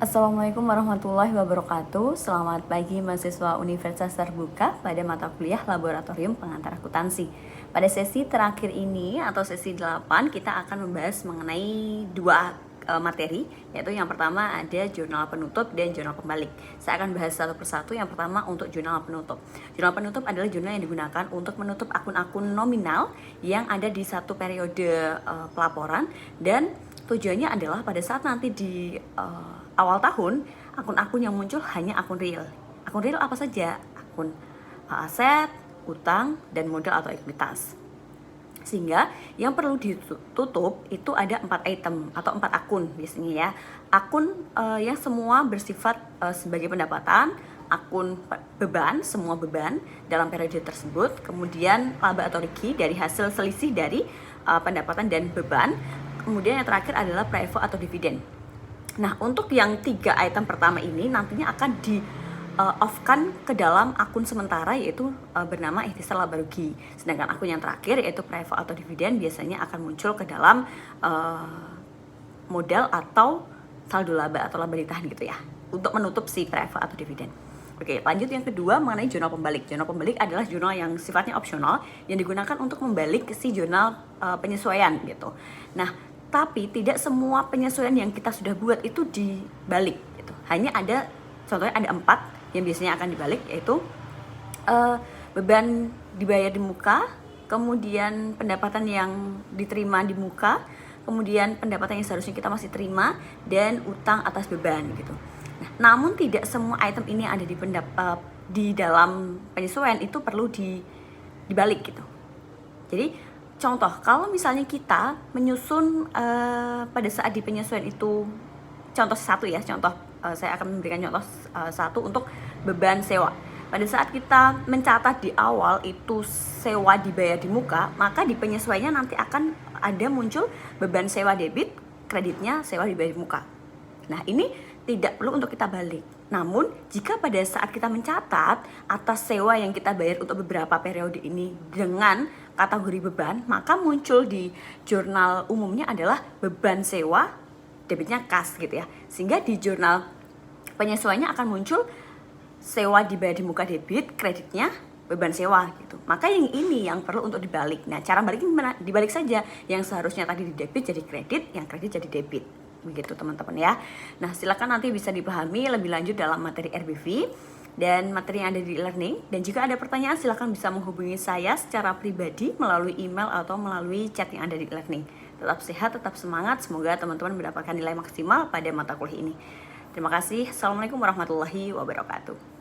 Assalamualaikum warahmatullahi wabarakatuh. Selamat pagi mahasiswa Universitas Terbuka pada mata kuliah Laboratorium Pengantar Akuntansi. Pada sesi terakhir ini atau sesi 8 kita akan membahas mengenai dua materi, yaitu yang pertama ada jurnal penutup dan jurnal pembalik. Saya akan bahas satu persatu. Yang pertama untuk jurnal penutup. Jurnal penutup adalah jurnal yang digunakan untuk menutup akun-akun nominal yang ada di satu periode pelaporan, dan tujuannya adalah pada saat nanti di awal tahun, akun-akun yang muncul hanya akun real. Akun real apa saja? Akun aset, utang, dan modal atau ekuitas. Sehingga yang perlu ditutup itu ada 4 item atau 4 akun biasanya ya. Akun yang semua bersifat sebagai pendapatan, akun beban, semua beban dalam periode tersebut, kemudian laba atau rugi dari hasil selisih dari pendapatan dan beban, kemudian yang terakhir adalah pre-EVO atau dividen. Nah, untuk yang 3 item pertama ini nantinya akan di off-kan ke dalam akun sementara, yaitu bernama ikhtisar laba rugi. Sedangkan akun yang terakhir yaitu pre-EVO atau dividen biasanya akan muncul ke dalam modal atau saldo laba atau laba ditahan gitu ya, untuk menutup si pre-EVO atau dividen. Oke, lanjut yang kedua mengenai jurnal pembalik. Jurnal pembalik adalah jurnal yang sifatnya opsional yang digunakan untuk membalik si jurnal penyesuaian gitu. Nah, tapi tidak semua penyesuaian yang kita sudah buat itu dibalik gitu. Hanya ada, contohnya ada 4 yang biasanya akan dibalik, yaitu beban dibayar di muka, kemudian pendapatan yang diterima di muka, kemudian pendapatan yang seharusnya kita masih terima, dan utang atas beban gitu. Nah, namun tidak semua item ini yang ada di dalam penyesuaian itu perlu dibalik gitu. Jadi contoh, kalau misalnya kita menyusun pada saat di penyesuaian itu, contoh satu ya, saya akan memberikan contoh satu untuk beban sewa. Pada saat kita mencatat di awal itu sewa dibayar di muka, maka di penyesuaiannya nanti akan ada muncul beban sewa debit, kreditnya sewa dibayar di muka. Nah, ini tidak perlu untuk kita balik. Namun, jika pada saat kita mencatat atas sewa yang kita bayar untuk beberapa periode ini dengan kategori beban, maka muncul di jurnal umumnya adalah beban sewa, debitnya kas gitu ya. Sehingga di jurnal penyesuaiannya akan muncul sewa dibayar di muka debit, kreditnya beban sewa gitu. Maka yang ini yang perlu untuk dibalik. Nah, cara baliknya gimana? Dibalik saja. Yang seharusnya tadi di debit jadi kredit, yang kredit jadi debit. Begitu teman-teman ya. Nah, silakan nanti bisa dipahami lebih lanjut dalam materi RBV dan materi yang ada di e-learning. Dan jika ada pertanyaan, silakan bisa menghubungi saya secara pribadi melalui email atau melalui chat yang ada di e-learning. Tetap sehat, tetap semangat. Semoga teman-teman mendapatkan nilai maksimal pada mata kuliah ini. Terima kasih. Assalamualaikum warahmatullahi wabarakatuh.